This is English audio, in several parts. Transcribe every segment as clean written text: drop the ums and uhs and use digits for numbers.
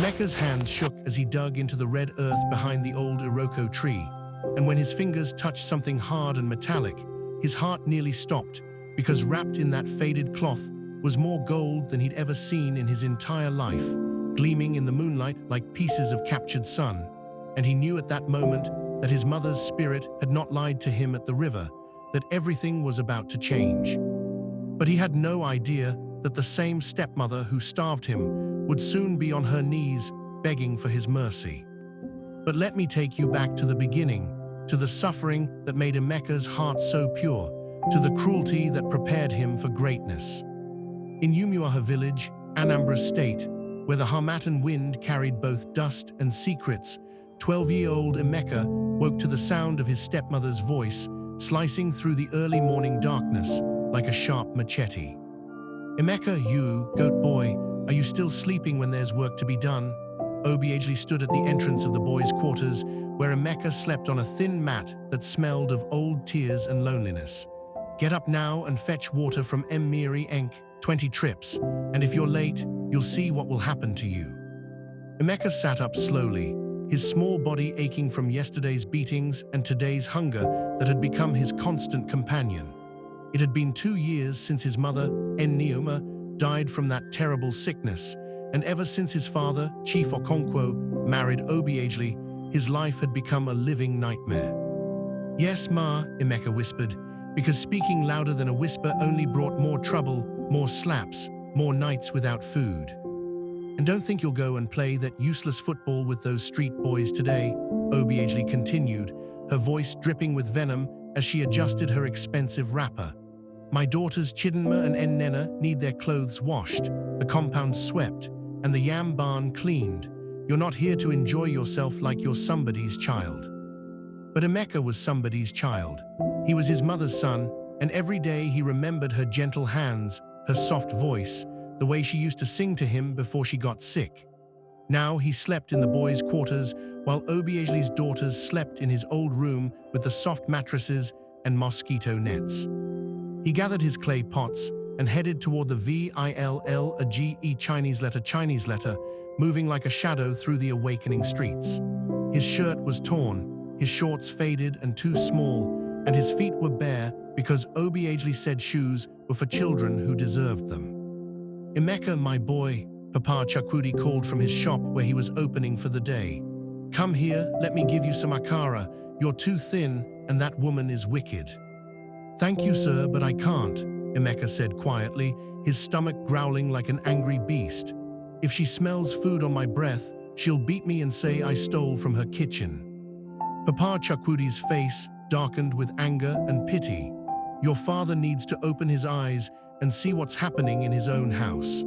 Emeka's hands shook as he dug into the red earth behind the old Iroko tree, and when his fingers touched something hard and metallic, his heart nearly stopped, because wrapped in that faded cloth was more gold than he'd ever seen in his entire life, gleaming in the moonlight like pieces of captured sun. And he knew at that moment that his mother's spirit had not lied to him at the river, that everything was about to change. But he had no idea that the same stepmother who starved him would soon be on her knees begging for his mercy. But let me take you back to the beginning, to the suffering that made Emeka's heart so pure, to the cruelty that prepared him for greatness. In Umuaha village, Anambra State, where the Harmattan wind carried both dust and secrets, 12-year-old Emeka woke to the sound of his stepmother's voice, slicing through the early morning darkness like a sharp machete. "Emeka, you, goat boy, are you still sleeping when there's work to be done?" Obiageli stood at the entrance of the boys' quarters, where Emeka slept on a thin mat that smelled of old tears and loneliness. "Get up now and fetch water from Mmiri Enk, 20 trips, and if you're late, you'll see what will happen to you." Emeka sat up slowly, his small body aching from yesterday's beatings and today's hunger that had become his constant companion. It had been 2 years since his mother, Nneoma, died from that terrible sickness, and ever since his father, Chief Okonkwo, married Obiageli, his life had become a living nightmare. "Yes, Ma," Emeka whispered, because speaking louder than a whisper only brought more trouble, more slaps, more nights without food. "And don't think you'll go and play that useless football with those street boys today," Obiageli continued, her voice dripping with venom as she adjusted her expensive wrapper. "My daughters Chidinma and Nnenna need their clothes washed, the compound swept, and the yam barn cleaned. You're not here to enjoy yourself like you're somebody's child." But Emeka was somebody's child. He was his mother's son, and every day he remembered her gentle hands, her soft voice, the way she used to sing to him before she got sick. Now he slept in the boys' quarters, while Obiageli's daughters slept in his old room with the soft mattresses and mosquito nets. He gathered his clay pots and headed toward the Village Chinese letter, moving like a shadow through the awakening streets. His shirt was torn, his shorts faded and too small, and his feet were bare because Obiageli said shoes were for children who deserved them. "Emeka, my boy," Papa Chakwudi called from his shop where he was opening for the day. "Come here, let me give you some akara. You're too thin, and that woman is wicked." "Thank you, sir, but I can't," Emeka said quietly, his stomach growling like an angry beast. "If she smells food on my breath, she'll beat me and say I stole from her kitchen." Papa Chakwudi's face darkened with anger and pity. "Your father needs to open his eyes and see what's happening in his own house."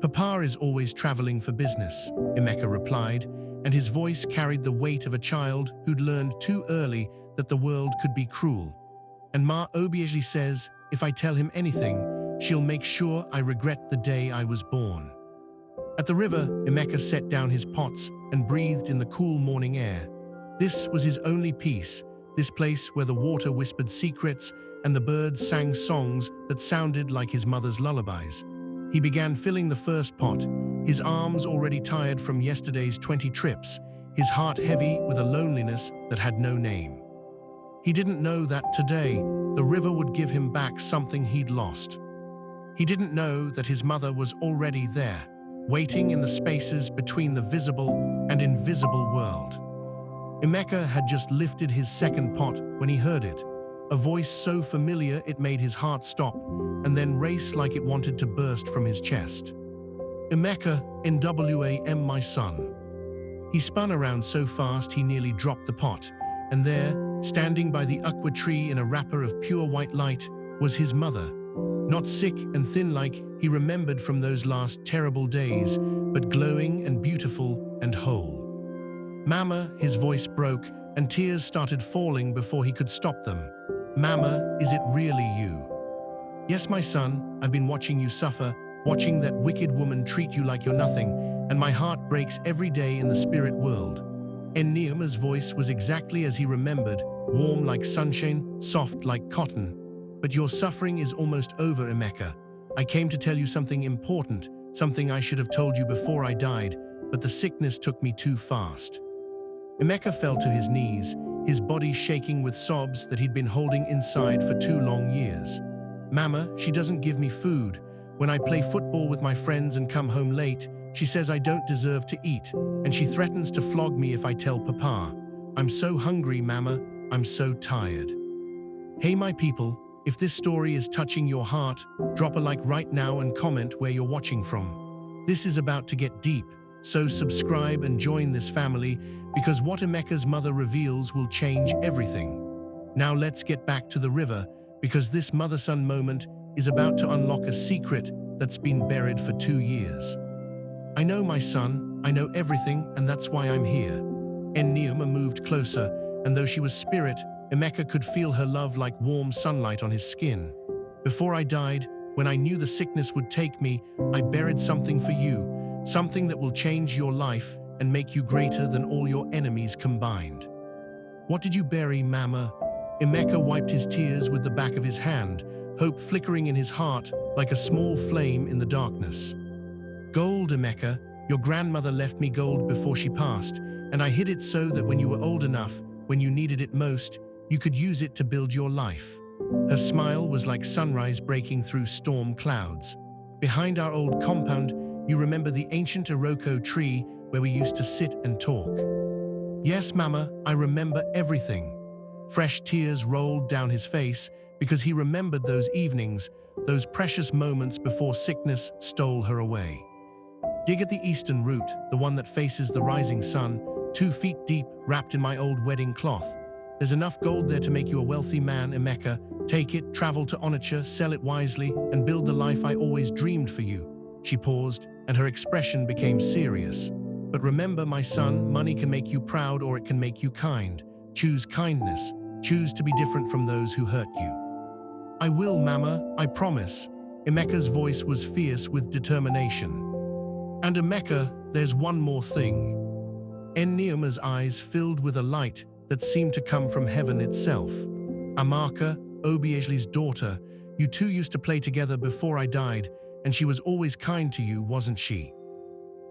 "Papa is always traveling for business," Emeka replied, and his voice carried the weight of a child who'd learned too early that the world could be cruel. "And Ma, Obiageli says, if I tell him anything, she'll make sure I regret the day I was born." At the river, Emeka set down his pots and breathed in the cool morning air. This was his only peace, this place where the water whispered secrets and the birds sang songs that sounded like his mother's lullabies. He began filling the first pot, his arms already tired from yesterday's 20 trips, his heart heavy with a loneliness that had no name. He didn't know that today, the river would give him back something he'd lost. He didn't know that his mother was already there, waiting in the spaces between the visible and invisible world. Emeka had just lifted his second pot when he heard it, a voice so familiar it made his heart stop and then race like it wanted to burst from his chest. "Emeka, NWAM, my son." He spun around so fast he nearly dropped the pot, and there, standing by the aqua tree in a wrapper of pure white light, was his mother. Not sick and thin like he remembered from those last terrible days, but glowing and beautiful and whole. "Mama," his voice broke, and tears started falling before he could stop them. "Mama, is it really you?" "Yes, my son, I've been watching you suffer, watching that wicked woman treat you like you're nothing, and my heart breaks every day in the spirit world." Nneoma's voice was exactly as he remembered, warm like sunshine, soft like cotton. "But your suffering is almost over, Emeka. I came to tell you something important, something I should have told you before I died, but the sickness took me too fast. Emeka fell to his knees, his body shaking with sobs that he'd been holding inside for 2 long years. Mama, she doesn't give me food. When I play football with my friends and come home late, she says I don't deserve to eat, and she threatens to flog me if I tell Papa. I'm so hungry, Mama. I'm so tired. Hey, my people, if this story is touching your heart, drop a like right now and comment where you're watching from. This is about to get deep, so subscribe and join this family, because what Emeka's mother reveals will change everything. Now let's get back to the river, because this mother-son moment is about to unlock a secret that's been buried for 2 years. I know, my son, I know everything, and that's why I'm here. Neoma moved closer, and though she was spirit, Emeka could feel her love like warm sunlight on his skin. Before I died, when I knew the sickness would take me, I buried something for you, something that will change your life and make you greater than all your enemies combined. What did you bury, Mama? Emeka wiped his tears with the back of his hand, hope flickering in his heart like a small flame in the darkness. Gold, Emeka. Your grandmother left me gold before she passed, and I hid it so that when you were old enough, when you needed it most, you could use it to build your life. Her smile was like sunrise breaking through storm clouds. Behind our old compound, you remember the ancient Iroko tree where we used to sit and talk. Yes, Mama, I remember everything. Fresh tears rolled down his face because he remembered those evenings, those precious moments before sickness stole her away. Dig at the eastern root, the one that faces the rising sun, 2 feet deep, wrapped in my old wedding cloth. There's enough gold there to make you a wealthy man, Emeka. Take it, travel to Onitsha, sell it wisely, and build the life I always dreamed for you. She paused, and her expression became serious. But remember, my son, money can make you proud or it can make you kind. Choose kindness. Choose to be different from those who hurt you. I will, Mama, I promise. Emeka's voice was fierce with determination. And Emeka, there's one more thing. Neoma's eyes filled with a light that seemed to come from heaven itself. Amaka, Obiageli's daughter, you two used to play together before I died, and she was always kind to you, wasn't she?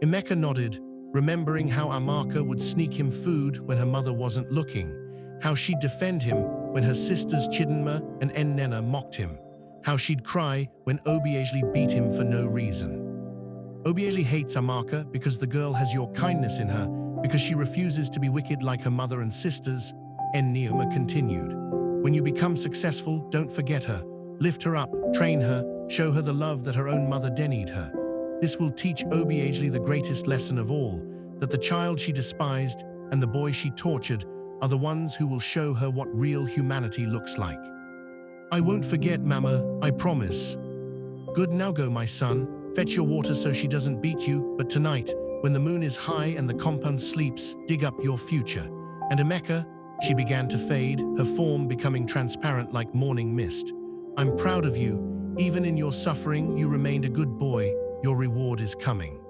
Emeka nodded, remembering how Amaka would sneak him food when her mother wasn't looking, how she'd defend him when her sisters Chidinma and Nnenna mocked him, how she'd cry when Obiageli beat him for no reason. Obiageli hates Amaka because the girl has your kindness in her, because she refuses to be wicked like her mother and sisters, Neoma continued. When you become successful, don't forget her. Lift her up, train her, show her the love that her own mother denied her. This will teach Obiageli the greatest lesson of all, that the child she despised and the boy she tortured are the ones who will show her what real humanity looks like. I won't forget, Mama, I promise. Good, now go, my son. Fetch your water so she doesn't beat you, but tonight, when the moon is high and the compound sleeps, dig up your future. And Emeka, she began to fade, her form becoming transparent like morning mist. I'm proud of you. Even in your suffering, you remained a good boy. Your reward is coming.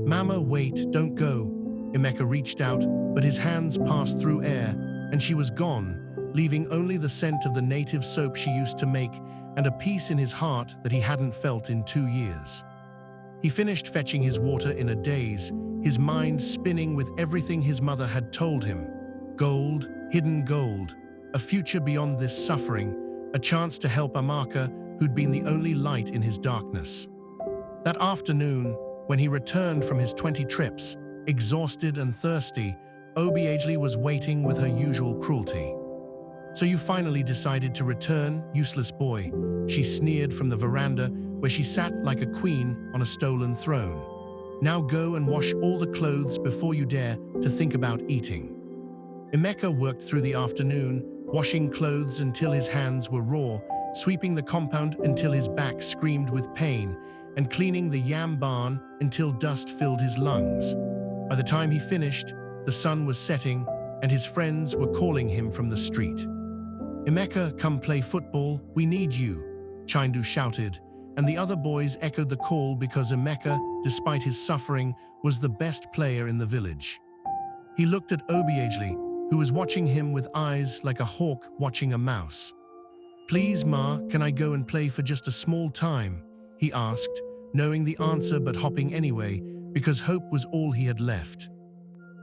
Mama, wait, don't go. Emeka reached out, but his hands passed through air, and she was gone, leaving only the scent of the native soap she used to make and a peace in his heart that he hadn't felt in 2 years. He finished fetching his water in a daze, his mind spinning with everything his mother had told him. Gold, hidden gold, a future beyond this suffering, a chance to help Amaka, who'd been the only light in his darkness. That afternoon, when he returned from his 20 trips, exhausted and thirsty, Obiageli was waiting with her usual cruelty. So you finally decided to return, useless boy, she sneered from the veranda where she sat like a queen on a stolen throne. Now go and wash all the clothes before you dare to think about eating. Emeka worked through the afternoon, washing clothes until his hands were raw, sweeping the compound until his back screamed with pain, and cleaning the yam barn until dust filled his lungs. By the time he finished, the sun was setting, and his friends were calling him from the street. Emeka, come play football, we need you, Chindu shouted, and the other boys echoed the call because Emeka, despite his suffering, was the best player in the village. He looked at Obiageli, who was watching him with eyes like a hawk watching a mouse. Please, Ma, can I go and play for just a small time? He asked, knowing the answer but hopping anyway, because hope was all he had left.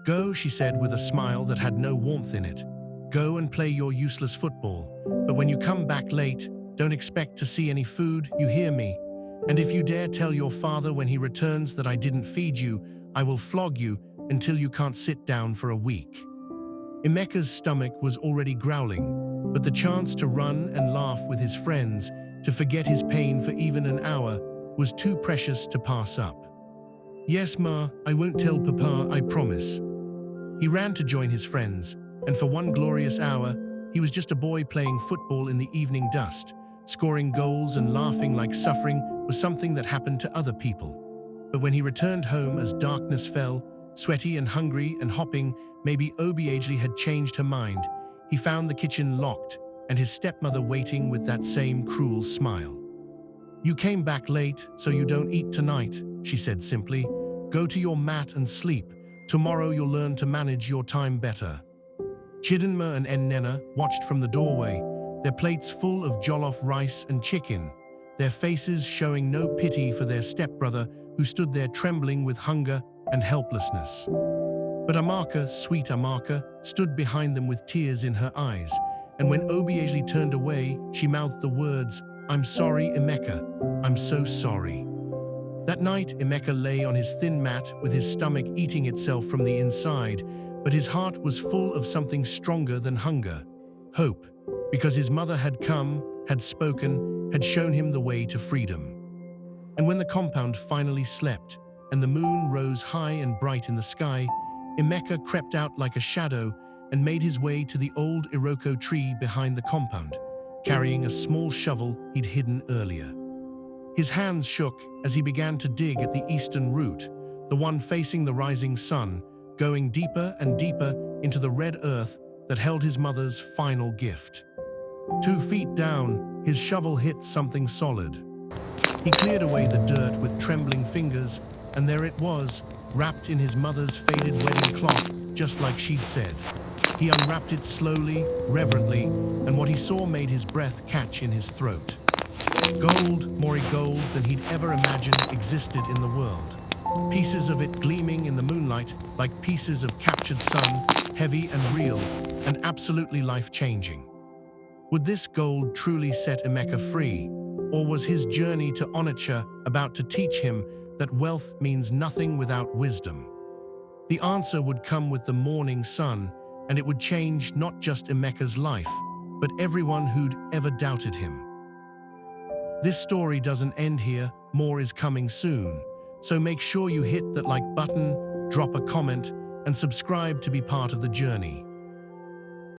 "Go," she said with a smile that had no warmth in it. "Go and play your useless football. But when you come back late, don't expect to see any food, you hear me? And if you dare tell your father when he returns that I didn't feed you, I will flog you until you can't sit down for a week." Emeka's stomach was already growling, but the chance to run and laugh with his friends, to forget his pain for even an hour, was too precious to pass up. "Yes, Ma, I won't tell Papa, I promise." He ran to join his friends, and for one glorious hour, he was just a boy playing football in the evening dust. Scoring goals and laughing like suffering was something that happened to other people. But when he returned home as darkness fell, sweaty and hungry and hopping, maybe Obiageli had changed her mind, he found the kitchen locked and his stepmother waiting with that same cruel smile. "You came back late, so you don't eat tonight," she said simply. "Go to your mat and sleep. Tomorrow you'll learn to manage your time better." Chidinma and Nnenna watched from the doorway, their plates full of jollof rice and chicken, their faces showing no pity for their stepbrother who stood there trembling with hunger and helplessness. But Amaka, sweet Amaka, stood behind them with tears in her eyes, and when Obiageli turned away, she mouthed the words, "I'm sorry, Emeka, I'm so sorry." That night, Emeka lay on his thin mat with his stomach eating itself from the inside, but his heart was full of something stronger than hunger, hope, because his mother had come, had spoken, had shown him the way to freedom. And when the compound finally slept, and the moon rose high and bright in the sky, Emeka crept out like a shadow and made his way to the old Iroko tree behind the compound, carrying a small shovel he'd hidden earlier. His hands shook as he began to dig at the eastern root, the one facing the rising sun, going deeper and deeper into the red earth that held his mother's final gift. 2 feet down, his shovel hit something solid. He cleared away the dirt with trembling fingers, and there it was, wrapped in his mother's faded wedding cloth, just like she'd said. He unwrapped it slowly, reverently, and what he saw made his breath catch in his throat. Gold, more gold than he'd ever imagined existed in the world. Pieces of it gleaming in the moonlight like pieces of captured sun, heavy and real, and absolutely life-changing. Would this gold truly set Emeka free, or was his journey to Onitsha about to teach him that wealth means nothing without wisdom? The answer would come with the morning sun, and it would change not just Emeka's life, but everyone who'd ever doubted him. This story doesn't end here, more is coming soon. So make sure you hit that like button, drop a comment, and subscribe to be part of the journey.